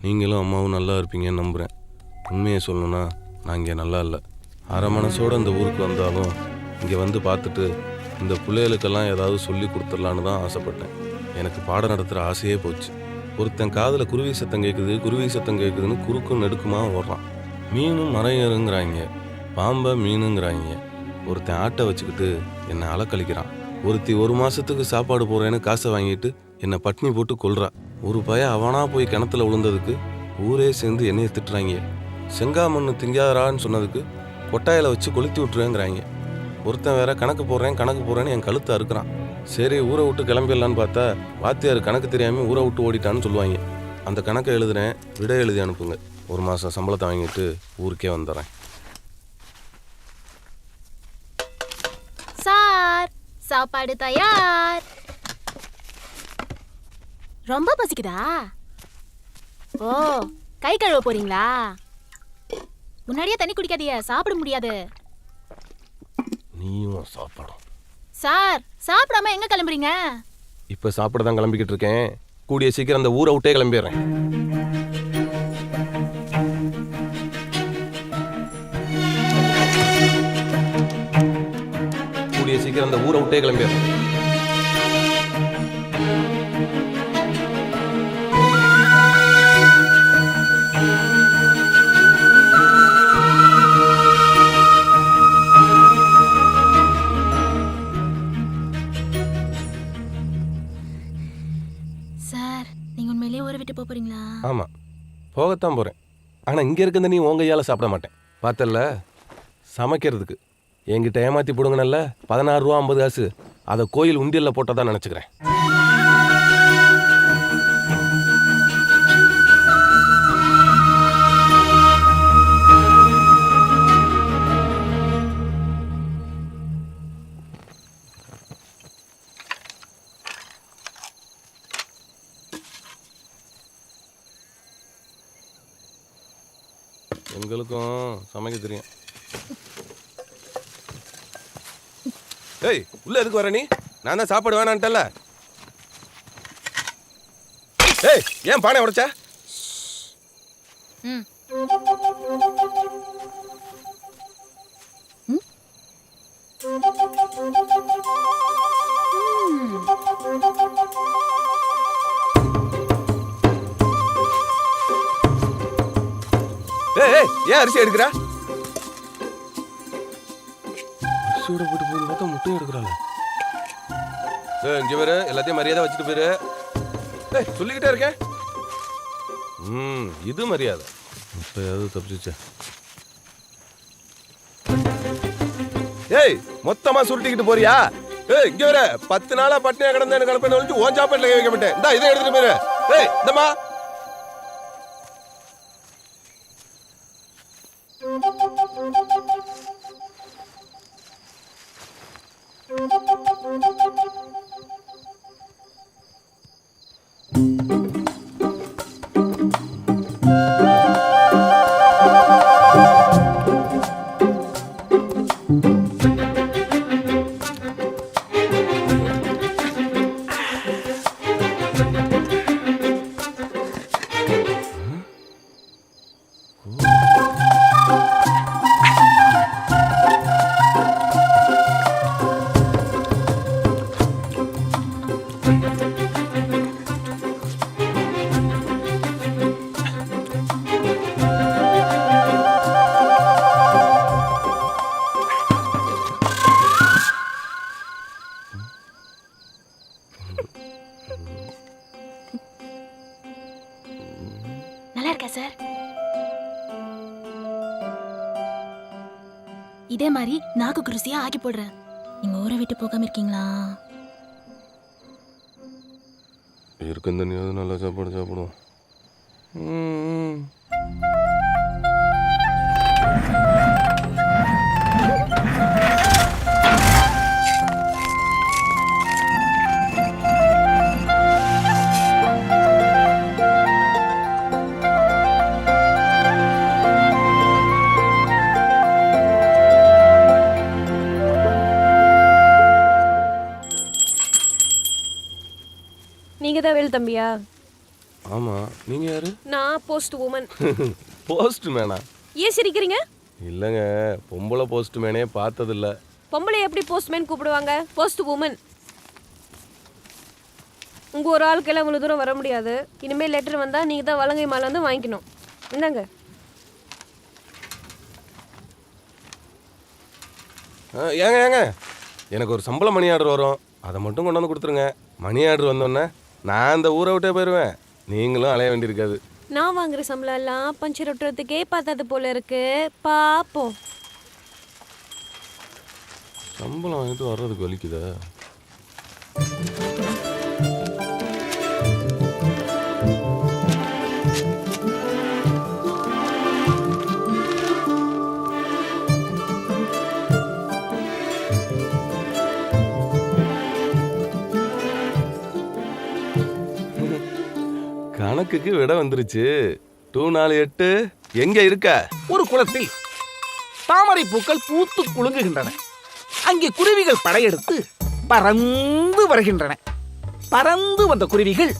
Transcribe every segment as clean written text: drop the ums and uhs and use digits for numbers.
நீங்களும் அம்மாவும் நல்லா இருப்பீங்கன்னு நம்புகிறேன். உண்மையை சொல்லணும்னா நான் இங்கே நல்லா இல்லை. அரை மனசோடு இந்த ஊருக்கு வந்தாலும் இங்கே வந்து பார்த்துட்டு இந்த பிள்ளைகளுக்கெல்லாம் ஏதாவது சொல்லி கொடுத்துடலான்னு தான் ஆசைப்பட்டேன். எனக்கு பாடம் நடத்துகிற ஆசையே போச்சு. ஒருத்தன் காதில் குருவி சத்தம் கேட்குதுன்னு குறுக்கும் நெடுக்குமாக ஓடுறான். மீனும் மறையருங்கிறாங்க, பாம்பை மீனுங்கிறாங்க. ஒருத்தன் ஆட்டை வச்சுக்கிட்டு என்னை அலக்கழிக்கிறான். ஒருத்தி 1 மாதத்துக்கு சாப்பாடு போடுறேன்னு காசை வாங்கிட்டு என்னை பட்னி போட்டு கொல்றா. ஒரு பையன் அவனாக போய் கிணத்துல விழுந்ததுக்கு ஊரே சேர்ந்து என்னையை திட்டுறாங்க. செங்காமண்ணு திங்காதரான்னு சொன்னதுக்கு கொட்டாயில் வச்சு கொளுத்தி விட்டுருவேங்கிறாங்க. ஒருத்தன் வேற கணக்கு போடுறேன்னு என் கழுத்தை அறுக்கிறான். சரி ஊரை விட்டு கிளம்பிடலான்னு பார்த்தா வாத்தியார் கணக்கு தெரியாமல் ஊரை விட்டு ஓடிட்டான்னு சொல்லுவாங்க. அந்த கணக்கை எழுதுறேன், விட எழுதி அனுப்புங்க. 1 மாதம் சம்பளத்தை வாங்கிட்டு ஊருக்கே வந்துடுறேன். சார், சாப்பாடு தயார். ரொம்ப பசிக்குதா? ஓ, கை கழுவ போறீங்களா? முன்னாடியே தண்ணி குடிக்காதீங்க, சாப்பிட முடியாது. நீயும் சாப்பிடும். சார், சாப்பிடாம எங்க கிளம்புறீங்க? இப்ப சாப்பிட தான் கிளம்பிக்கிட்டு இருக்கேன். கூடிய சீக்கிரம் அந்த ஊரை விட்டே கிளம்பிடுறேன். கூடிய சீக்கிரம் அந்த ஊரை விட்டே கிளம்பிடுறேன். சார், நீங்க உண்மையிலேயே ஊரை விட்டு போறீங்களா? ஆமா, போகத்தான் போறேன். ஆனா இங்க இருக்கிறத நீ உங்க கையால சாப்பிட மாட்டேன். பார்த்தல, சமைக்கிறதுக்கு என்கிட்ட ஏமாத்தி போடுங்கனல்ல 16 ரூபா 50 காசு, அதை கோயில் உண்டியல்ல போட்டதான் நினைச்சுக்கிறேன். எங்களுக்கும் சமைக்க தெரியும். ஏய், உள்ள எதுக்கு வர நீ? நான் தான் சாப்பாடு வேணான்ட்டல. ஏய், ஏன் பானை உடைச்ச? ஏய், ஏன் அரிசி எடுக்கிறா? அரிசியோட போட்டு போய் பார்த்தா முட்டையும் எடுக்கிறாள். இங்கே வேறு எல்லாத்தையும் மரியாதை வச்சுட்டு போயிரு. ஏய், சொல்லிக்கிட்டே இருக்கேன். இது மரியாதை. இப்போ ஏதாவது தப்பிச்சுச்சா? ஏய், மொத்தமா சுருட்டிக்கிட்டு போறியா? ஏய், இங்கே வேற 10 நாளா பட்டினியா கிடந்த எனக்கு கலப்பை ஒழிச்சு ஓன் சாப்பாட்டில் கை வைக்க மாட்டேன். இந்தா இதை எடுத்துட்டு போயிரு. ஏய், இந்தம்மா. நல்லா இருக்கா சார்? இதே மாதிரி நாக்கு ருசியா ஆக்கி போடுறேன். நீங்க ஊரை விட்டு போகாம இருக்கீங்களா? இருக்கும் தண்ணியாவது நல்லா சாப்பாடு சாப்பிடுவோம். நீங்க தான் வேலு தம்பியா? ஆமா, நீங்க யாரு? நான் போஸ்ட் உமன். போஸ்ட் மேனா? ஏன் சிரிக்கிறீங்க? இல்லைங்க, பொம்பளை போஸ்ட் மேனே பார்த்ததில்ல. பொம்பளை எப்படி போஸ்ட்மேன் கூப்பிடுவாங்க? Post woman. உங்க ஒரு ஆளுக்கெல்லாம் இவ்வளோ தூரம் வர முடியாது. இனிமேல் லெட்டர் வந்தா நீங்க தான் வலங்கை மாலை வந்து வாங்கிக்கணும். என்னங்க? ஏங்க ஏங்க, எனக்கு ஒரு சம்பள மணி ஆர்டர் வரும், அதை மட்டும் கொண்டு வந்து கொடுத்துருங்க. மணி ஆர்டர் வந்தோடனே நான் அந்த ஊரை விட்டே போயிடுவேன், நீங்களும் அலைய வேண்டியிருக்காது. நான் வாங்குற சம்பளம் எல்லாம் பஞ்சர் ஒட்டுறதுக்கே பார்த்தது போல இருக்கு. பாப்போம். சம்பளம் வாங்கிட்டு வர்றதுக்கு வலிக்குதா? கணக்குக்கு விட வந்துருச்சு. 248 எங்க இருக்க? ஒரு குளத்தில் தாமரை பூக்கள் பூத்து குலுங்குகின்றன. அங்கே குருவிகள் படையெடுத்து பறந்து வருகின்றன. பறந்து வந்த குருவிகள்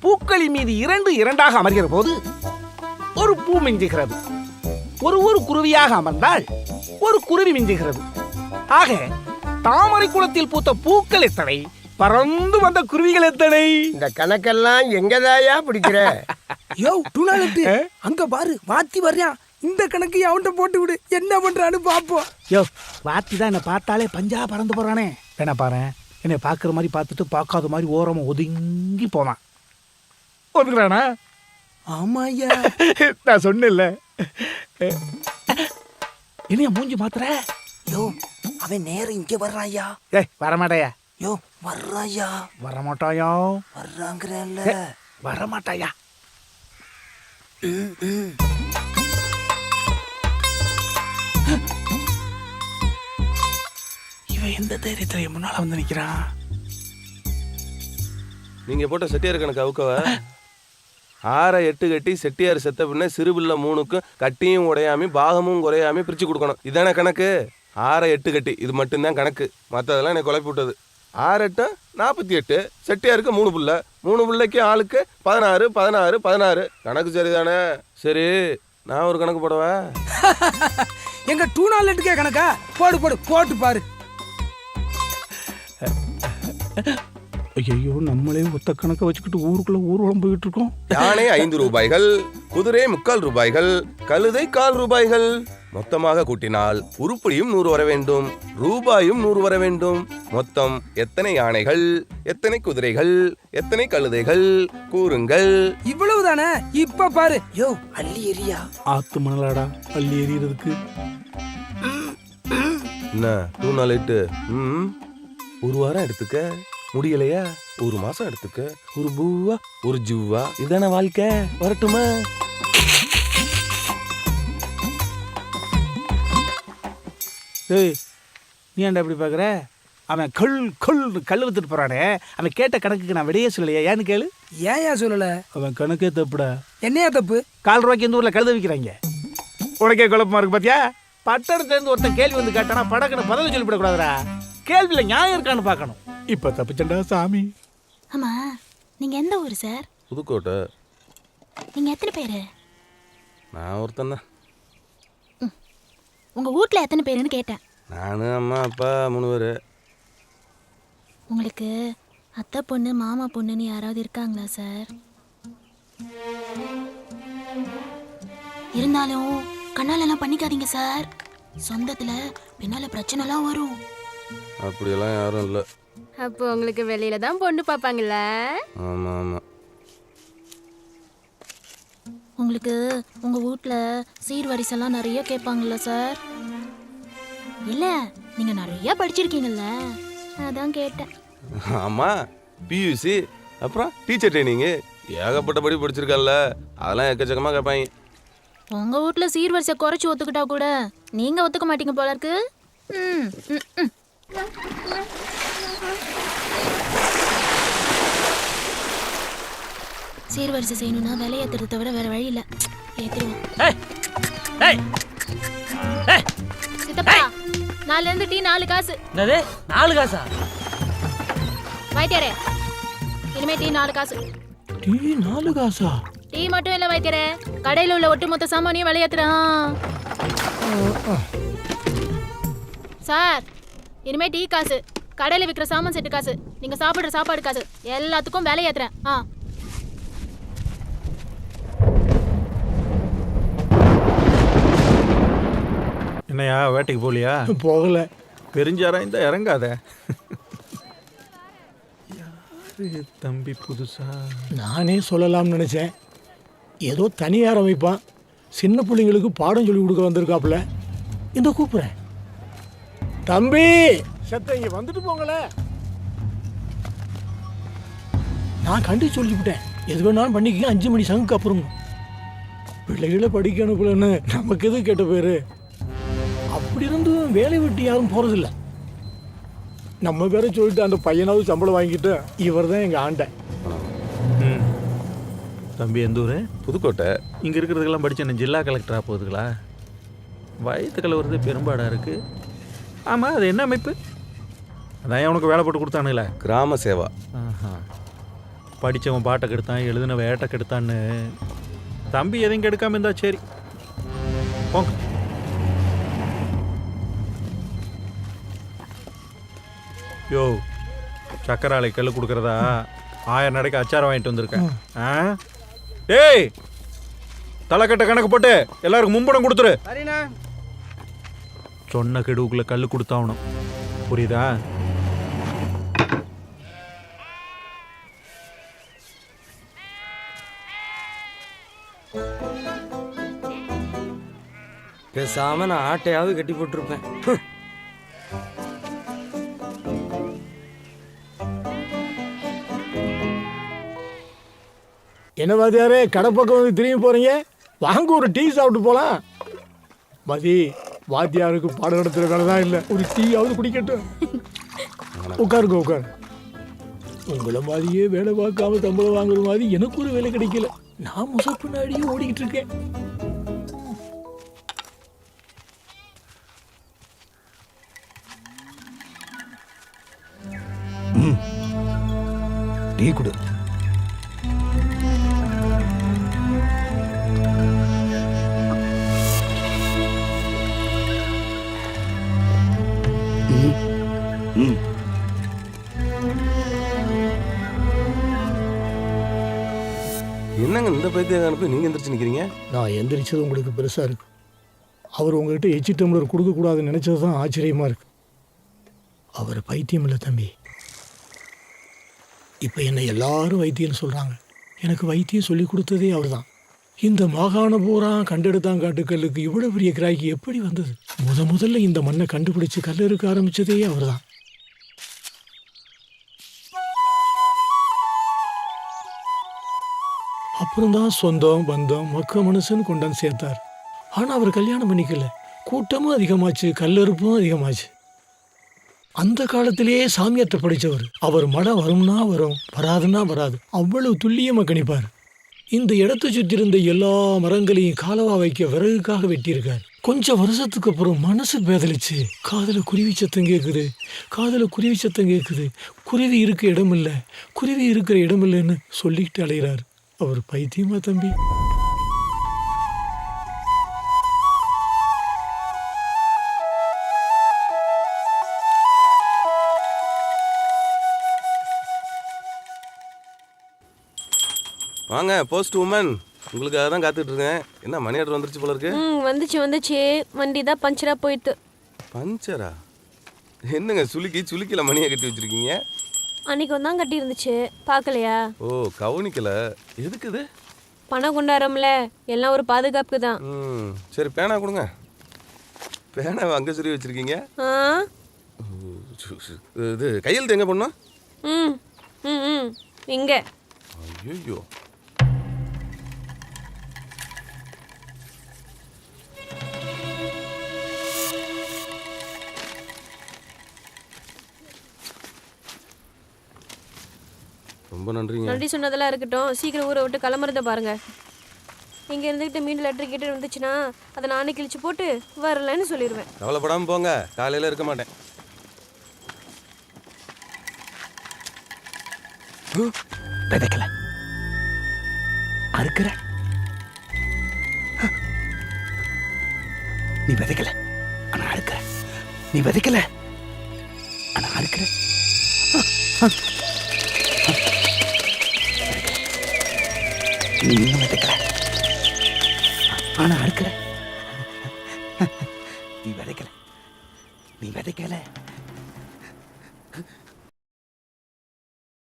பூக்களின் மீது இரண்டாக அமர்கிற போது ஒரு பூ மிஞ்சுகிறது. ஒரு குருவியாக அமர்ந்தால் ஒரு குருவி மிஞ்சுகிறது. ஆக தாமரை குளத்தில் பூத்த பூக்கள் எத்தனை, பறந்து வந்த குருவிகள் எத்தனை? இந்த கணக்கெல்லாம் எங்கதாயா பிடிக்கிற? யோ டூனாலெட்டு, அங்க பாரு வாத்தி வர்றான். இந்த கணக்கு அவன்கிட்ட போட்டு விடு, என்ன பண்றான்னு பாப்போம். யோ, வாத்தி தான் என்ன பார்த்தாலே பஞ்சா பறந்து போறானே. என்ன பாரு, என்னை பார்க்குற மாதிரி பார்த்துட்டு பார்க்காத மாதிரி ஓரமா ஒதுங்கி போவான். ஒதுக்குறானா? ஆமா ஐயா. நான் சொன்னேன்ல. என்னைய மூஞ்சி மாத்துற? யோ அவன் நேரம் இங்க வர்றான் ஐயா. ஏய், வரமாட்டாயா? யோ வர்றாயா. வரமாட்டாயா? வர்றாங்கறல்ல. வரமாட்டாயா? இவன் எந்த தைரியத்துல என் முன்னால வந்து நிக்கிறான்? நீங்க போட்ட செட்டியார் கணக்கு அவுக்கவ 6-8 கட்டி செட்டியார் செத்த பின்ன சிறுபில்ல 3க்கும் கட்டியும் உடையாமி பாகமும் குறையாமி பிரிச்சு கொடுக்கணும். இதானே கணக்கு? 6-8 கட்டி, இது மட்டும்தான் கணக்கு. மற்றதெல்லாம் எனக்கு குழப்பி விட்டது. 6-8 48, செட்டியாருக்கு 3 புள்ள, 3 புள்ளைக்கு ஆளுக்கு 16 16 16. கணக்கு சரிதானே? சரி, நான் ஒரு கணக்கு போடவா? எங்க டூனாலெட்டுக்கே கணக்கா? போடு போடு, போட்டு பாரு. ஐயோ, நம்மளே ஒத்த கணக்கை வச்சுக்கிட்டு ஊருக்குள்ள ஊர்வலம் போயிட்டு இருக்கோம். யானை 5 ரூபாய்கள், குதிரை 3/4 ரூபாய்கள், கழுதை 1/4 ரூபாய்கள். மொத்தமாக கூட்டினால் உருப்படியும் 100 வர வேண்டும், ரூபாயும் 100 வர வேண்டும். மொத்தம் எத்தனை யானைகள், எத்தனை குதிரைகள், எத்தனை கழுதைகள் கூறுங்கள். இவ்வளவுதானே? இப்ப பாரு. யோ அள்ளி எரியா. ஆத்து மணலாடா அள்ளி எறியறதுக்கு. என்ன 248? ஒரு வாரம் எடுத்துக்க முடியலையா? ஒரு மாசம் எடுத்துக்க. ஒரு பூவா ஒரு ஜூவா, இதான வாழ்க்கை. வரட்டுமா? ஏய், நீ ஏன்டா இப்படி பார்க்குற? அவன் கல் வித்துட்டு போறானே, அவன் கேட்ட கணக்குக்கு நான் விடையே சொல்லலையா? ஏன்னு கேளு. ஏயா சொல்லல? அவன் கணக்கே தப்புடா. என்னையா தப்பு? 4 ரூபாய்க்கு இந்த ஊர்ல கழுத விற்கிறாங்க. உனக்கே குழப்பமா இருக்கு பாத்தியா? பட்டணத்துலேருந்து ஒருத்தன் கேள்வி வந்து கேட்டானா படக்குன்னு பதில் சொல்லிவிடக்கூடாதுடா. கேள்வியில் நியாயம் இருக்கான்னு பார்க்கணும். இப்போ தப்பிச்சண்டா சாமி. ஆமா, நீங்க எந்த ஊர் சார்? புதுக்கோட்டை. நீங்க எத்தனை பேரு? நான் ஒருத்தன் தான். உங்க வீட்ல எத்தனை பேருன்னு கேட்டேன். நான், அம்மா, அப்பா 3 பேர். உங்களுக்கு அத்தை பொண்ணு மாமா பொண்ணுன்னு யாராவது இருக்காங்களா சார்? இருந்தாலும் கண்ணாலெல்லாம் பண்ணிக்காதீங்க சார். சொந்தத்துல பின்னால பிரச்சனைலாம் வரும். அப்படியெல்லாம் யாரும் இல்லை. அப்போ உங்களுக்கு வெளியில தான் பொண்ணு பார்ப்பாங்கல்ல? ஆமாம் ஆமாம். உங்களுக்கு உங்க வீட்ல சீர்வரிசெல்லாம் நிறைய கேட்பாங்கல்ல சார்? இல்ல, நீங்க நிறைய படிச்சிருக்கீங்கல்ல, அதான் கேட்டேன். ஆமாம், பியூசி அப்புறம் டீச்சர் ட்ரைனிங்கு ஏகப்பட்டபடி படிச்சிருக்கல, அதெல்லாம் எக்கச்சக்கமாக கேட்பாங்க. உங்க வீட்ல சீர்வரிசை குறைச்சி ஒத்துக்கிட்டா கூட நீங்க ஒத்துக்க மாட்டீங்க போல இருக்கு. சீர்வரிசை செய்யணும்னா விலை ஏத்துறத தவிர வேற வழி இல்ல. ஏத்திடுவோம். சித்தப்பா, 4 டீ 4 காசு. என்னது 4 காசா? வைத்தியாரே, இனிமே டீ 4 காசு. டீ 4 காசா? டீ மட்டும் இல்ல வைக்கிறே, கடையில உள்ள ஒட்டுமொத்த சாமானையும் விலையேத்துறான். சார், இனிமே டீ காசு, கடையில விற்கிற சாமான் செட்டு காசு, நீங்க சாப்பிடுற சாப்பாடு காசு, எல்லாத்துக்கும் விலையேத்துறேன். என்னையா வேட்டைக்கு போகலையா? போகல. பெருஞ்சாரா இந்த இறங்காத. யாரு தம்பி புதுசா? நானே சொல்லலாம்னு நினைச்சேன். ஏதோ தனியார வைப்பான், சின்ன பிள்ளைங்களுக்கு பாடம் சொல்லி கொடுக்க வந்திருக்காப்புல. இந்த கூப்பிடுறேன். தம்பி செத்த இங்க வந்துட்டு போங்களே. நான் கண்டு சொல்லிவிட்டேன், எது வேணாலும் பண்ணிக்க, 5 மணி சங்குக்கு அப்புறம். பிள்ளைகளை படிக்க அனுப்பலன்னு நமக்கு எது கேட்ட பேரு? அப்படி இருந்தும் வேலை விட்டு யாரும் போறதில்ல. நம்ம பேரை சொல்லிட்டு அந்த பையனாவது சம்பளம் வாங்கிட்டு இவர் தான் எங்க ஆண்டை. தம்பி எந்த ஊரு? புதுக்கோட்டை. இங்கே இருக்கிறதுக்கெல்லாம் படிச்சு என்ன ஜில்லா கலெக்டராக போகுதுங்களா? வயிற்று கலவரது பெரும்பாடாக இருக்கு. ஆமாம், அது என்ன அமைப்பு? அதான் உனக்கு வேலை போட்டு கொடுத்தானுங்களே. கிராம சேவா. ஆஹா, படித்தவன் பாட்டை கெடுத்தான், எழுதினவன் ஏட்டை கெடுத்தான்னு தம்பி எதையும் கெடுக்காம இருந்தா சரி. போங்க. யோ, சக்கராலை கல் கொடுக்குறதா 1000 நடைக்கு அச்சாரம் வாங்கிட்டு வந்திருக்கேன். டேய், தலைக்கட்ட கணக்கு போட்டு எல்லாருக்கும் மும்படம் கொடுத்துரு. சொன்ன கெடுவுக்குள்ள கல் கொடுத்தாகணும், புரியுதா? பேசாம நான் ஆட்டையாவது கட்டி போட்டிருப்பேன். என்ன வாத்தியாரே, கடை பக்கம் வந்து திரும்பி போறீங்க? வாங்க ஒரு டீ சாப்பிட்டு போலாம். மதி, வாத்தியாருக்கு பாடம் நடத்துற வேலை தான் இல்லை, ஒரு டீயாவது குடிக்கட்டும். உட்காருங்க உட்காரு. உங்களை மாதிரியே வேலை பார்க்காம சம்பளம் வாங்குற மாதிரி எனக்கு ஒரு வேலை கிடைக்கல. நான் முசப்பு நாடியே ஓடிக்கிட்டு இருக்கேன். டீ கொடு. என்னங்க இந்த பைத்தியக்காரனுக்கு நீங்க எந்திரிச்சு நிக்கிறீங்க? நான் எந்திரிச்சது உங்களுக்கு பெருசா இருக்கு. அவர் உங்ககிட்ட எச்சி டம்ளர் கொடுக்க கூடாதுன்னு நினைச்சது தான் ஆச்சரியமா இருக்கு. அவர் பைத்தியம் இல்லை தம்பி. இப்போ என்ன எல்லாரும் வைத்தியம்னு சொல்றாங்க. எனக்கு வைத்தியம் சொல்லி கொடுத்ததே அவர் தான். இந்த மாகாண பூரா கண்டெடுத்தான் காட்டுக்கல்லுக்கு இவ்வளவு பெரிய கிராக்கி எப்படி வந்தது? முதல்ல இந்த மண்ணை கண்டுபிடிச்சு கல் இருக்க ஆரம்பிச்சதே அவர் தான். அப்புறம்தான் சொந்தம் பந்தம் மக்க மனுஷன்னு கொண்டாந்து சேர்த்தார். ஆனால் அவர் கல்யாணம் பண்ணிக்கல. கூட்டமும் அதிகமாச்சு, கல்லறுப்பும் அதிகமாச்சு. அந்த காலத்திலேயே சாமியார்ட்ட படித்தவர். அவர் மழை வரும்னா வரும், வராதுன்னா வராது, அவ்வளவு துல்லியமாக கணிப்பார். இந்த இடத்தை சுற்றி இருந்த எல்லா மரங்களையும் காலவா வைக்க விறகுக்காக வெட்டியிருக்கார். கொஞ்சம் வருஷத்துக்கு அப்புறம் மனசு பேதலிச்சு, காதல குருவி சத்தம் கேட்குது, குருவி இருக்க இடம் இல்லை, குருவி இருக்கிற இடம் இல்லைன்னு சொல்லிக்கிட்டு அலைகிறார். அவர் பைத்தியமா தம்பி? வாங்க போஸ்ட் உமன், உங்களுக்காக தான் காத்துட்டு இருக்கேன். என்ன மணி ஆர்டர் வந்துருச்சு போல இருக்கு. வந்துச்சு. வண்டி தான் பஞ்சரா போயிட்டு. பஞ்சரா? என்னங்க சுளுக்கில மணியை கட்டி வச்சிருக்கீங்க? அன்னைக்கு வந்தான் கட்டி இருந்துச்சு, பார்க்கலையா? ஓ, கவனிக்கல. எதுக்குது? பணம் கொண்டாடுறோம்ல, எல்லாம் ஒரு பாதுகாப்புக்கு தான். சரி, பேனா கொடுங்க. பேனாவை அங்கே சொல்லி வச்சிருக்கீங்க. இது கையெழுத்து எங்கே பண்ணோம்? இங்க. ஐயோ, ரொம்ப நன்றிங்க. நன்றி சொன்னதெல்லாம் இருக்கட்டும், சீக்கிரம் ஊரை விட்டு கிளம்புறத பாருங்க. இங்கே இருந்துக்கிட்டு மீன் லெட்டர் கிட்ட இருந்துச்சுன்னா அதை நானே கிழிச்சு போட்டு வரலன்னு சொல்லிடுவேன். கவலைப்படாமல் போங்க, காலையில் இருக்க மாட்டேன். விதைக்கல அறுக்கிற, நீ விதைக்கல ஆனா அறுக்கிற, நீ விதைக்கல ஆனா அறுக்கிற, நீ இன்னும் விதைக்கல ஆனா அறுக்கிற, நீ விதைக்கல, நீ விதைக்கல